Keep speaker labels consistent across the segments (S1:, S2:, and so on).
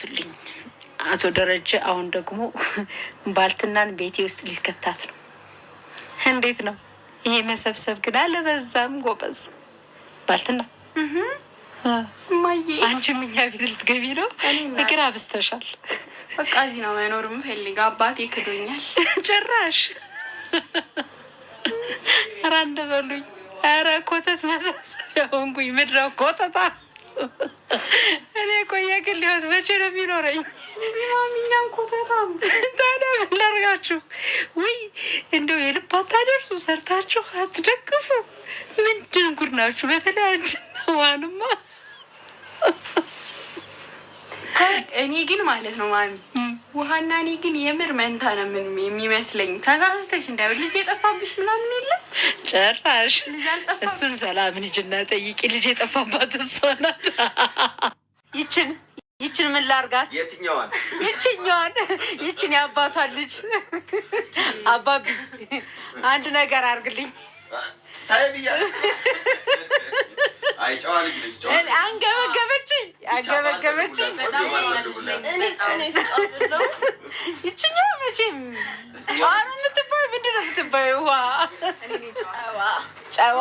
S1: ተመልከቱልኝ። አቶ ደረጀ አሁን ደግሞ ባልትናን ቤቴ ውስጥ ሊከታት ነው። እንዴት ነው ይሄ መሰብሰብ? ግን አለበዛም? ጎበዝ ባልትና አንቺም እኛ ቤት ልትገቢ ነው? እግር አብስተሻል።
S2: በቃ እዚህ ነው መኖርም ፈልጋ። አባቴ ክዶኛል
S1: ጭራሽ። ኧረ እንደበሉኝ። ኧረ ኮተት መሰብሰቢያ ሆንኩኝ። ምድረው ኮተታ። እኔ ቆየ ግን ሊሆን መቼ ነው የሚኖረኝ?
S2: ማሚኛም ኮተታ።
S1: ታዲያ ምን ላድርጋችሁ? ውይ እንደው የልብ አታደርሱ፣ ሰርታችሁ አትደግፉ። ምንድን ጉድ ናችሁ? በተለይ አንቺና ዋንማ።
S2: እኔ ግን ማለት ነው ማሚ ውሃና እኔ ግን የምር መንታ ነው ምን የሚመስለኝ። ተሳስተሽ እንዳይሆን ልጅ የጠፋብሽ ምናምን የለም
S1: ጭራሽ። እሱን ሰላም ልጅና ጠይቂ። ልጅ የጠፋባት እሷ ናት። ይችን ምን ላርጋት?
S3: የትኛዋን?
S1: ይችኛዋን። ይችን የአባቷን ልጅ። አባቢ አንድ ነገር አርግልኝ። አንገበገበችኝ። ይችኛዋ መቼም ጨዋ ነው የምትባዩ። ምንድን ነው የምትባዩ? ጨዋ።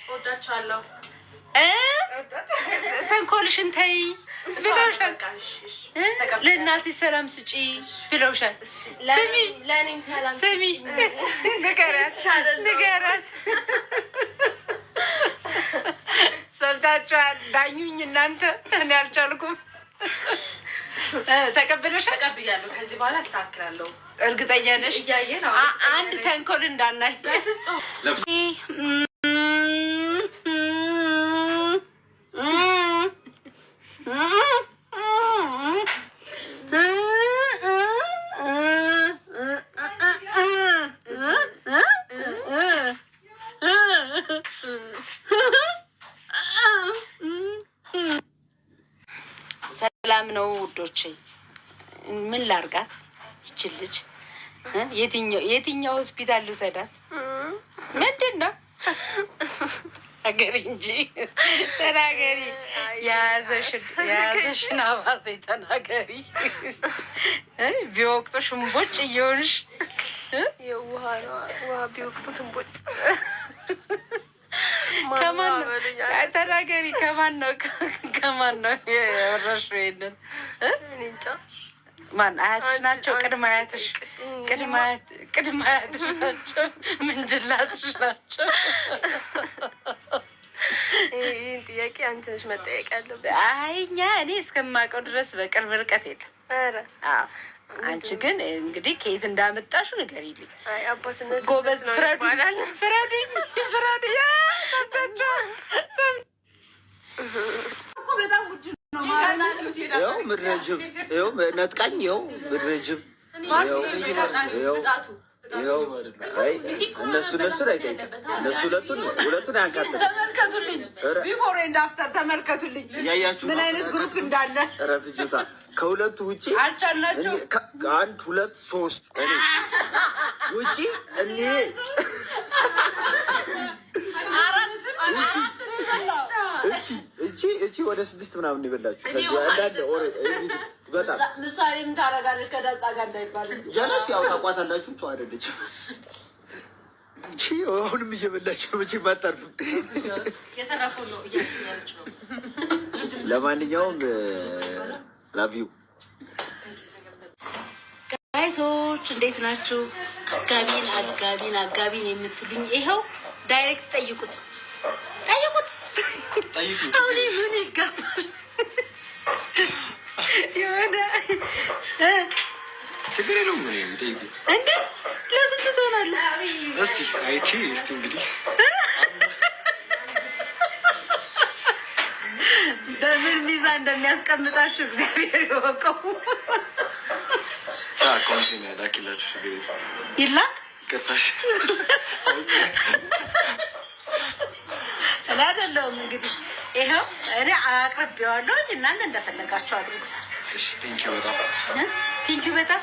S2: ወዳችኋለሁ።
S1: ተንኮልሽን ተይ ብለውሻል። ለእናትሽ ሰላም ስጪ ብለውሻል። ስሚ ንገሪያት። ሰምታችኋል? ዳኙኝ እናንተ። እኔ አልቻልኩም። ተቀብለሻል?
S2: ተቀብያለሁ። ከዚህ በኋላ አስተካክላለሁ።
S1: እርግጠኛ ነሽ?
S2: እያየን
S1: አንድ ተንኮል እንዳናይ። ሰላም ነው ውዶቼ። ምን ላርጋት? ይችል ልጅ የትኛው ሆስፒታል ልውሰዳት? ምንድን ነው? ተናገሪ እንጂ ተናገሪ። የያዘሽን አባዜ ተናገሪ። ቢወቅጡሽ እምቦጭ እየሆንሽ
S4: የውሃ ቢወቅጡት እምቦጭ።
S1: ከማን ነው? ተናገሪ። ከማን ነው የወረሽው? ይሄንን ማን? አያትሽ ናቸው? ቅድመ አያትሽ ናቸው? ምንጅላትሽ ናቸው?
S4: ይህን ጥያቄ አንቺ ነሽ መጠየቅ ያለብሽ።
S1: አይ እኔ እስከማውቀው ድረስ በቅርብ ርቀት የለም። አንቺ ግን እንግዲህ ከየት እንዳመጣሹ ንገሪልኝ። ጎበዝ። ፍረዱኝ።
S3: በጣም ጉድ ነው። ምድረጅብ ነጥቃኝ። ምድረጅብ እነሱን አይጠይቅም። እነሱ ሁለቱን ያንካትል።
S1: ተመልከቱልኝ፣ ቢፎር ኤንድ አፍተር ተመልከቱልኝ።
S3: እያያችሁ
S1: ምን አይነት ግሩፕ እንዳለ።
S3: ረፍጁታ ከሁለቱ ውጭ
S1: አልቻልናቸው።
S3: 1 2 3 እኔ ውጭ እኔ እቺ ወደ 6 ምናምን ይበላችሁ። ከዚህ አንዳንድ በጣም
S1: ምሳሌ ምን ታደርጋለች? ከዳጣ ጋር እንዳይባል
S3: ጀለስ ያው ታቋታላችሁ። ጨዋ አይደለችም እቺ። አሁንም እየበላችሁ ነው። መቼም አታርፍም።
S2: የተረፉ ነው እያለች ነው።
S3: ለማንኛውም ላቪዩ
S1: ጋይሶች እንዴት ናችሁ? አጋቢን የምትሉኝ ይኸው ዳይሬክት ጠይቁት። አሁን ምን ይገባል? የሆነ
S3: ችግር የለውም።
S1: እንደ ለስንት ትሆናለህ?
S3: እስቲ አይቺ እንግዲህ
S1: በምን ሚዛን እንደሚያስቀምጣችሁ እግዚአብሔር ይወቀው። ይላክ
S3: ቅርታሽ
S1: አይደለሁም። እንግዲህ ይኸው እኔ አቅርቤዋለሁ። እናንተ እንደፈለጋችሁ አድርጉት።
S3: ቴንኪው
S1: በጣም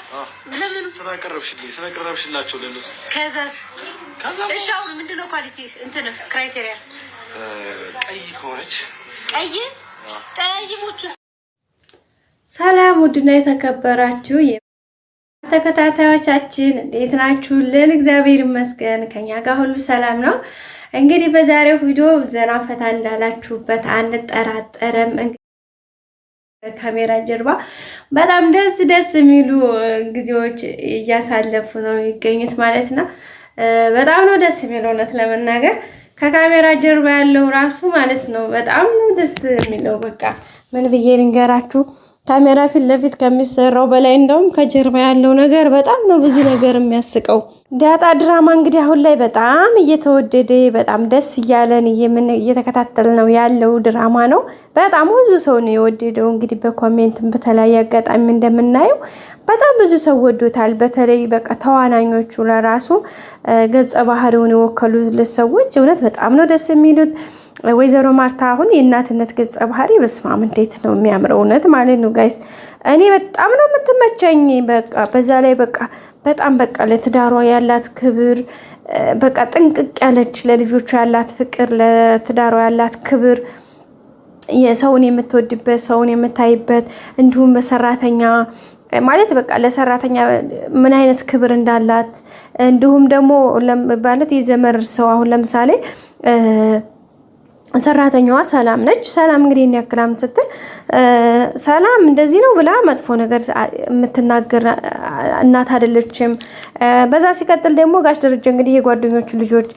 S1: ለምን
S3: ስላቀረብሽላቸው ለነሱ።
S1: ከዛስ እሺ፣ አሁን ምንድነው ኳሊቲ እንትን ክራይቴሪያ?
S3: ቀይ ከሆነች
S1: ቀይ
S5: ሰላም ውድና የተከበራችሁ ተከታታዮቻችን እንዴት ናችሁልን? እግዚአብሔር ይመስገን ከኛ ጋር ሁሉ ሰላም ነው። እንግዲህ በዛሬው ቪዲዮ ዘና ፈታ እንዳላችሁበት አንጠራጠርም። ካሜራ ጀርባ በጣም ደስ የሚሉ ጊዜዎች እያሳለፉ ነው የሚገኙት ማለት ነው። በጣም ነው ደስ የሚለው እውነት ለመናገር ከካሜራ ጀርባ ያለው ራሱ ማለት ነው በጣም ነው ደስ የሚለው። በቃ ምን ብዬ ልንገራችሁ፣ ካሜራ ፊት ለፊት ከሚሰራው በላይ እንደውም ከጀርባ ያለው ነገር በጣም ነው ብዙ ነገር የሚያስቀው። ዳጣ ድራማ እንግዲህ አሁን ላይ በጣም እየተወደደ በጣም ደስ እያለን እየተከታተልነው ያለው ድራማ ነው። በጣም ብዙ ሰው ነው የወደደው። እንግዲህ በኮሜንትም በተለያየ አጋጣሚ እንደምናየው በጣም ብዙ ሰው ወዶታል። በተለይ በቃ ተዋናኞቹ ለራሱ ገጸ ባህሪውን የወከሉት ሰዎች እውነት በጣም ነው ደስ የሚሉት። ወይዘሮ ማርታ አሁን የእናትነት ገጸ ባህሪ በስማም እንዴት ነው የሚያምረው እውነት ማለት ነው ጋይስ። እኔ በጣም ነው የምትመቸኝ። በቃ በዛ ላይ በቃ በጣም በቃ ለትዳሯ ያላት ክብር በቃ ጥንቅቅ ያለች፣ ለልጆቿ ያላት ፍቅር፣ ለትዳሯ ያላት ክብር፣ የሰውን የምትወድበት ሰውን የምታይበት፣ እንዲሁም በሰራተኛ ማለት በቃ ለሰራተኛ ምን አይነት ክብር እንዳላት፣ እንዲሁም ደግሞ ማለት የዘመር ሰው አሁን ለምሳሌ ሰራተኛዋ ሰላም ነች። ሰላም እንግዲህ እንያክላም ስትል ሰላም እንደዚህ ነው ብላ መጥፎ ነገር የምትናገር እናት አይደለችም። በዛ ሲቀጥል ደግሞ ጋሽ ደረጀ እንግዲህ የጓደኞቹ ልጆች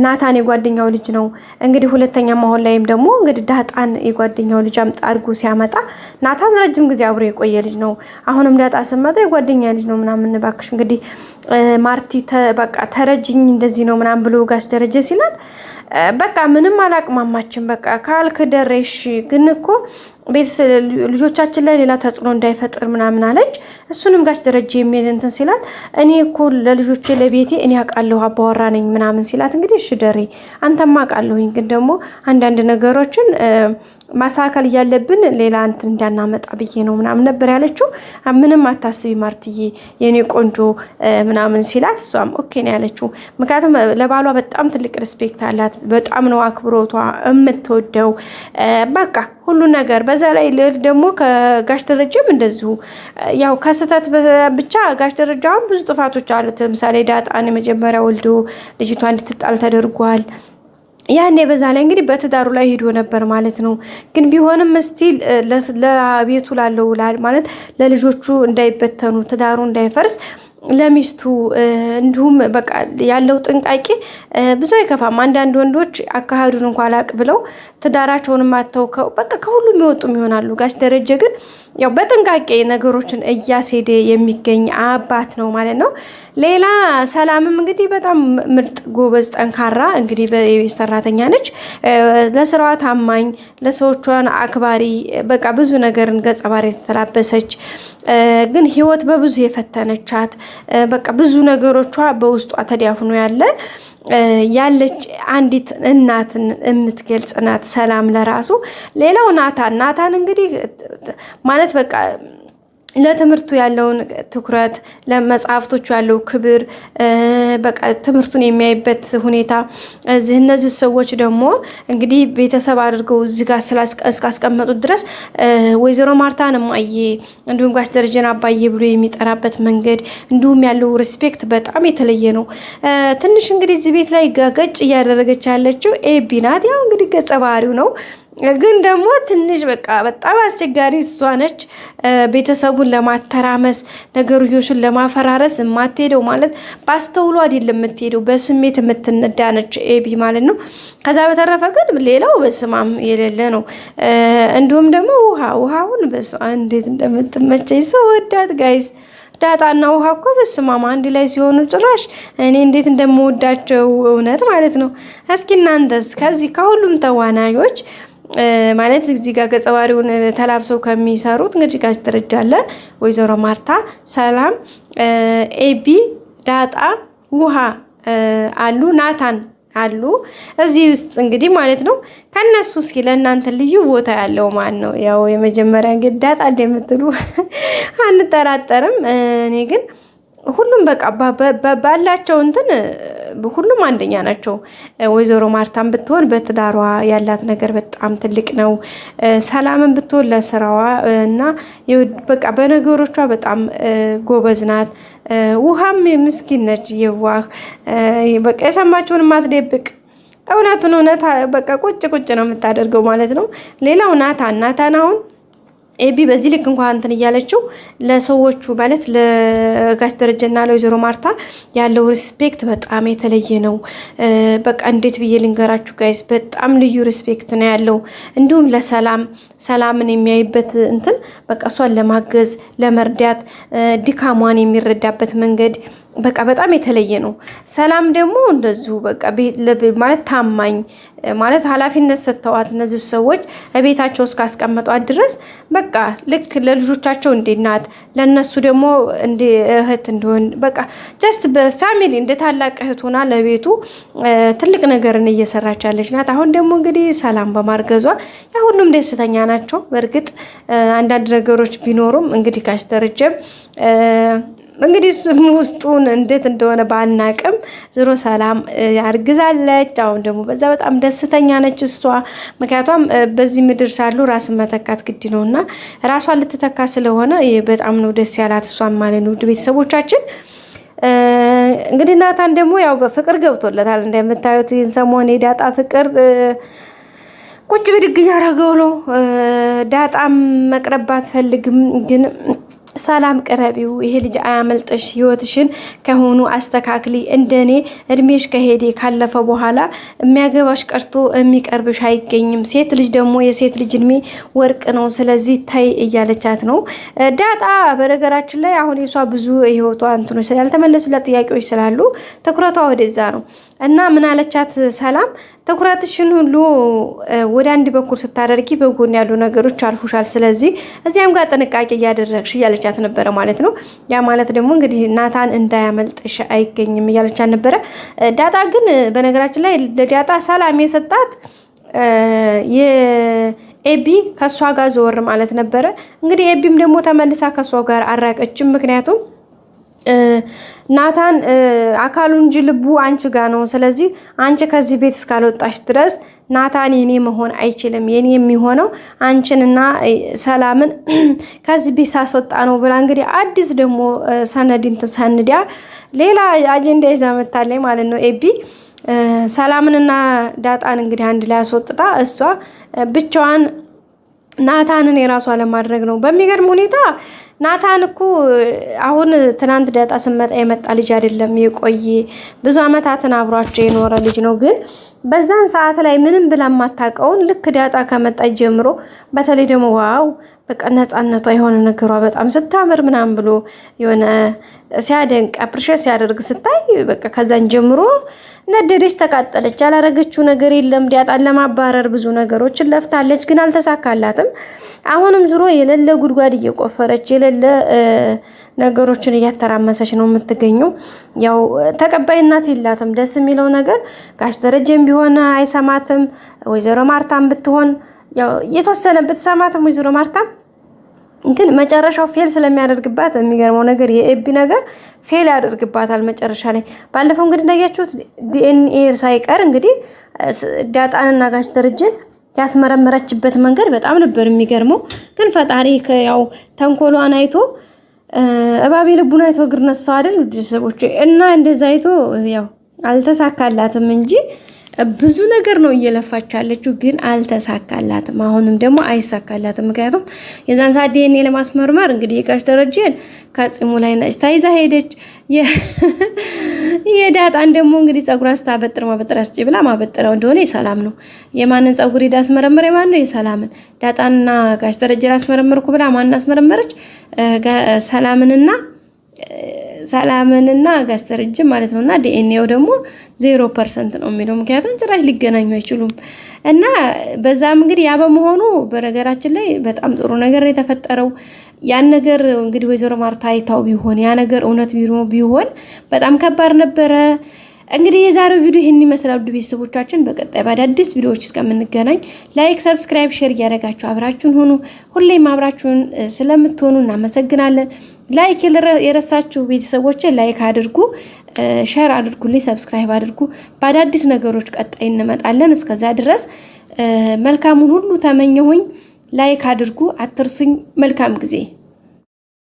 S5: ናታን የጓደኛው ልጅ ነው። እንግዲህ ሁለተኛ መሆን ላይም ደግሞ እንግዲህ ዳጣን የጓደኛው ልጅ አድርጎ ሲያመጣ ናታን ረጅም ጊዜ አብሮ የቆየ ልጅ ነው። አሁንም ዳጣ ስመጣ የጓደኛ ልጅ ነው ምናምን ባክሽ እንግዲህ ማርቲ በቃ ተረጅኝ እንደዚህ ነው ምናምን ብሎ ጋሽ ደረጀ ሲላት በቃ ምንም አላቅማማችን በቃ ካልክ ደረሽ ግን እኮ ልጆቻችን ላይ ሌላ ተጽዕኖ እንዳይፈጥር ምናምን አለች። እሱንም ጋሽ ደረጀ የሚል እንትን ሲላት እኔ እኮ ለልጆቼ ለቤቴ እኔ አውቃለሁ አባወራ ነኝ ምናምን ሲላት እንግዲህ እሺ ደሬ አንተማ አውቃለሁኝ ግን ደግሞ አንዳንድ ነገሮችን ማስተካከል እያለብን ሌላ እንትን እንዳናመጣ ብዬ ነው ምናምን ነበር ያለችው። ምንም አታስቢ ማርትዬ የኔ ቆንጆ ምናምን ሲላት እሷም ኦኬ ነው ያለችው። ምክንያቱም ለባሏ በጣም ትልቅ ሪስፔክት አላት። በጣም ነው አክብሮቷ የምትወደው በቃ ሁሉ ነገር። በዛ ላይ ደግሞ ከጋሽ ደረጀም እንደዚሁ ያው ከስተት ብቻ ጋሽ ደረጃውን ብዙ ጥፋቶች አሉት። ለምሳሌ ዳጣን መጀመሪያ ወልዶ ልጅቷ እንድትጣል ተደርጓል። ያኔ በዛ ላይ እንግዲህ በትዳሩ ላይ ሄዶ ነበር ማለት ነው። ግን ቢሆንም ስቲል ለቤቱ ላለው ማለት ለልጆቹ እንዳይበተኑ ትዳሩ እንዳይፈርስ ለሚስቱ እንዲሁም በቃ ያለው ጥንቃቄ ብዙ አይከፋም። አንዳንድ ወንዶች አካሄዱን እንኳን አላቅ ብለው ትዳራቸውን ማተውከው በቃ ከሁሉም ይወጡም ይሆናሉ። ጋሽ ደረጀ ግን ያው በጥንቃቄ ነገሮችን እያስሄደ የሚገኝ አባት ነው ማለት ነው። ሌላ ሰላምም እንግዲህ በጣም ምርጥ ጎበዝ ጠንካራ እንግዲህ በቤት ሰራተኛ ነች። ለስራዋ ታማኝ፣ ለሰዎቿን አክባሪ በቃ ብዙ ነገርን ገጸ ባህሪ የተላበሰች ግን ህይወት በብዙ የፈተነቻት በቃ ብዙ ነገሮቿ በውስጧ ተዳፍኖ ያለች አንዲት እናትን የምትገልጽ ናት ሰላም ለራሱ። ሌላው ናታን እንግዲህ ማለት በቃ ለትምህርቱ ያለውን ትኩረት፣ ለመጽሐፍቶቹ ያለው ክብር በቃ ትምህርቱን የሚያይበት ሁኔታ እነዚህ ሰዎች ደግሞ እንግዲህ ቤተሰብ አድርገው እዚህ ጋር እስካስቀመጡት ድረስ ወይዘሮ ማርታን እማዬ እንዲሁም ጋሽ ደረጀን አባዬ ብሎ የሚጠራበት መንገድ እንዲሁም ያለው ሪስፔክት በጣም የተለየ ነው። ትንሽ እንግዲህ እዚህ ቤት ላይ ጋገጭ እያደረገች ያለችው ኤቢ ናት። ያው እንግዲህ ገጸ ባህሪው ነው ግን ደግሞ ትንሽ በቃ በጣም አስቸጋሪ እሷ ነች። ቤተሰቡን ለማተራመስ ነገርዮሽን ለማፈራረስ የማትሄደው ማለት ባስተውሎ አይደለም የምትሄደው በስሜት የምትነዳ ነች ኤቢ ማለት ነው። ከዛ በተረፈ ግን ሌላው በስማም የሌለ ነው። እንዲሁም ደግሞ ውሃውን እንዴት እንደምትመቸኝ ሰው ወዳት ጋይስ ዳጣና ውሃ እኮ በስማማ አንድ ላይ ሲሆኑ ጭራሽ እኔ እንዴት እንደምወዳቸው እውነት ማለት ነው። እስኪ እናንተስ ከዚህ ከሁሉም ተዋናዮች ማለት እዚህ ጋር ገጸ ባህሪውን ተላብሰው ከሚሰሩት እንግዲህ ጋሽ ደረጀ አለ፣ ወይዘሮ ማርታ፣ ሰላም፣ ኤቢ፣ ዳጣ፣ ውሃ አሉ፣ ናታን አሉ እዚህ ውስጥ እንግዲህ ማለት ነው። ከነሱ እስኪ ለእናንተ ልዩ ቦታ ያለው ማን ነው? ያው የመጀመሪያ እንግዲህ ዳጣ እንደምትሉ አንጠራጠርም። እኔ ግን ሁሉም በቃ ባላቸው እንትን ሁሉም አንደኛ ናቸው። ወይዘሮ ማርታም ብትሆን በትዳሯ ያላት ነገር በጣም ትልቅ ነው። ሰላምን ብትሆን ለስራዋ እና በቃ በነገሮቿ በጣም ጎበዝ ናት። ውሃም ምስኪን ነች፣ የዋህ በቃ የሰማችውን ማትደብቅ እውነቱን እውነት በቃ ቁጭ ነው የምታደርገው ማለት ነው። ሌላው ናታን አሁን ኤቢ በዚህ ልክ እንኳን እንትን እያለችው ለሰዎቹ ማለት ለጋሽ ደረጀና ለወይዘሮ ማርታ ያለው ሪስፔክት በጣም የተለየ ነው። በቃ እንዴት ብዬ ልንገራችሁ ጋይስ፣ በጣም ልዩ ሪስፔክት ነው ያለው። እንዲሁም ሰላምን የሚያይበት እንትን በቃ እሷን ለማገዝ ለመርዳት ድካሟን የሚረዳበት መንገድ በቃ በጣም የተለየ ነው። ሰላም ደግሞ እንደዚሁ በቃ ማለት ታማኝ ማለት ኃላፊነት ሰጥተዋት እነዚህ ሰዎች ቤታቸው እስካስቀመጧት ድረስ በቃ ልክ ለልጆቻቸው እንዴት ናት፣ ለነሱ ደግሞ እንደ እህት እንደሆን በቃ ጀስት በፋሚሊ እንደ ታላቅ እህት ሆና ለቤቱ ትልቅ ነገርን እየሰራች ያለች ናት። አሁን ደግሞ እንግዲህ ሰላም በማርገዟ ያ ሁሉም ደስተኛ ናቸው። በእርግጥ አንዳንድ ነገሮች ቢኖሩም እንግዲህ ጋሽ ደረጀም እንግዲህ ውስጡን እንዴት እንደሆነ ባልናቅም ዝሮ ሰላም ያርግዛለች። አሁን ደግሞ በዛ በጣም ደስተኛ ነች እሷ። ምክንያቱም በዚህ ምድር ሳሉ ራስን መተካት ግድ ነውና ራሷን ልትተካ ስለሆነ በጣም ነው ደስ ያላት እሷን ማለት ነው። ቤተሰቦቻችን እንግዲህ ናታን ደግሞ ያው በፍቅር ገብቶለታል እንደምታዩት። ይህን ሰሞን የዳጣ ፍቅር ቁጭ ብድግ እያደረገው ነው። ዳጣም መቅረብ ባትፈልግም ግን ሰላም ቅረቢው፣ ይሄ ልጅ አያመልጥሽ፣ ህይወትሽን ከሆኑ አስተካክሊ። እንደኔ እድሜሽ ከሄዴ ካለፈ በኋላ የሚያገባሽ ቀርቶ የሚቀርብሽ አይገኝም። ሴት ልጅ ደግሞ የሴት ልጅ እድሜ ወርቅ ነው፣ ስለዚህ ታይ እያለቻት ነው ዳጣ። በነገራችን ላይ አሁን የሷ ብዙ ህይወቷ እንትኖች ያልተመለሱላት ጥያቄዎች ስላሉ ትኩረቷ ወደዛ ነው እና ምን አለቻት ሰላም፣ ትኩረትሽን ሁሉ ወደ አንድ በኩል ስታደርጊ በጎን ያሉ ነገሮች አልፉሻል። ስለዚህ እዚያም ጋር ጥንቃቄ እያደረግሽ እያለቻት ነበረ ማለት ነው። ያ ማለት ደግሞ እንግዲህ ናታን እንዳያመልጥሽ አይገኝም እያለቻት ነበረ። ዳጣ ግን በነገራችን ላይ ለዳጣ ሰላም የሰጣት የኤቢ ከሷ ጋር ዘወር ማለት ነበረ። እንግዲህ ኤቢም ደግሞ ተመልሳ ከሷ ጋር አራቀችም። ምክንያቱም ናታን አካሉ እንጂ ልቡ አንቺ ጋር ነው። ስለዚህ አንቺ ከዚህ ቤት እስካልወጣሽ ድረስ ናታን የኔ መሆን አይችልም። የኔ የሚሆነው አንቺንና ሰላምን ከዚህ ቤት ሳስወጣ ነው ብላ እንግዲህ አዲስ ደግሞ ሰነድን ተሰንዲያ ሌላ አጀንዳ ይዛ መጣለች ማለት ነው። ኤቢ ሰላምንና ዳጣን እንግዲህ አንድ ላይ አስወጥታ እሷ ብቻዋን ናታንን የራሷ ለማድረግ ነው። በሚገርም ሁኔታ ናታን እኮ አሁን ትናንት ዳጣ ስመጣ የመጣ ልጅ አይደለም፣ የቆየ ብዙ አመታትን አብሯቸው የኖረ ልጅ ነው። ግን በዛን ሰዓት ላይ ምንም ብላ ማታውቀውን ልክ ዳጣ ከመጣች ጀምሮ በተለይ ደግሞ ዋው በቃ ነፃነቷ የሆነ ነገሯ በጣም ስታምር ምናምን ብሎ የሆነ ሲያደንቅ አፕሪሼት ሲያደርግ ስታይ በቃ ከዛን ጀምሮ ነደደች፣ ተቃጠለች። ያላረገችው ነገር የለም። ዳጣን ለማባረር ብዙ ነገሮችን ለፍታለች፣ ግን አልተሳካላትም። አሁንም ዙሮ የሌለ ጉድጓድ እየቆፈረች የሌለ ነገሮችን እያተራመሰች ነው የምትገኘው። ያው ተቀባይነት የላትም። ደስ የሚለው ነገር ጋሽ ደረጀም ቢሆን አይሰማትም። ወይዘሮ ማርታም ብትሆን ያው የተወሰነ ብትሰማትም ወይዘሮ ማርታም ግን መጨረሻው ፌል ስለሚያደርግባት የሚገርመው ነገር የኤቢ ነገር ፌል ያደርግባታል መጨረሻ ላይ። ባለፈው እንግዲህ እንዳያችሁት ዲኤንኤ ሳይቀር እንግዲህ ዳጣንና ጋሽ ደረጀን ያስመረመረችበት መንገድ በጣም ነበር የሚገርመው። ግን ፈጣሪ ያው ተንኮሏን አይቶ እባቤ ልቡን አይቶ እግር ነሳው አይደል ቤተሰቦች። እና እንደዛ አይቶ ያው አልተሳካላትም እንጂ ብዙ ነገር ነው እየለፋች ያለችው፣ ግን አልተሳካላትም። አሁንም ደግሞ አይሳካላትም። ምክንያቱም የዛን ሰዓት ዲኤንኤ ለማስመርመር እንግዲህ የጋሽ ደረጀን ከጽሙ ላይ ነጭታ ይዛ ሄደች። የዳጣን ደግሞ እንግዲህ ጸጉሯ ስታበጥር ማበጠር አስጪ ብላ ማበጠረው እንደሆነ የሰላም ነው። የማንን ጸጉር ሄዳ አስመረመረ? የማን ነው? የሰላምን። ዳጣንና ጋሽ ደረጀን አስመረመርኩ ብላ ማን አስመረመረች? ሰላምንና ጋሽ ደረጀን ማለት ነውና ዲኤንኤው ደግሞ 0% ነው የሚለው። ምክንያቱም ጭራሽ ሊገናኙ አይችሉም። እና በዛም እንግዲህ ያ በመሆኑ በነገራችን ላይ በጣም ጥሩ ነገር ነው የተፈጠረው። ያን ነገር እንግዲህ ወይዘሮ ማርታ አይታው ቢሆን ያ ነገር እውነት ቢሆን በጣም ከባድ ነበረ። እንግዲህ የዛሬው ቪዲዮ ይሄን ይመስላል። ቤተሰቦቻችን በቀጣይ በአዳዲስ ቪዲዮዎች እስከምንገናኝ ላይክ፣ ሰብስክራይብ፣ ሼር እያደረጋችሁ አብራችሁን ሁኑ። ሁሌም አብራችሁን ስለምትሆኑ እናመሰግናለን። ላይክ የረሳችሁ ቤተሰቦች ላይክ አድርጉ፣ ሼር አድርጉልኝ፣ ሰብስክራይብ አድርጉ። በአዳዲስ ነገሮች ቀጣይ እንመጣለን። እስከዛ ድረስ መልካሙን ሁሉ ተመኘሁኝ። ላይክ አድርጉ፣ አትርሱኝ። መልካም ጊዜ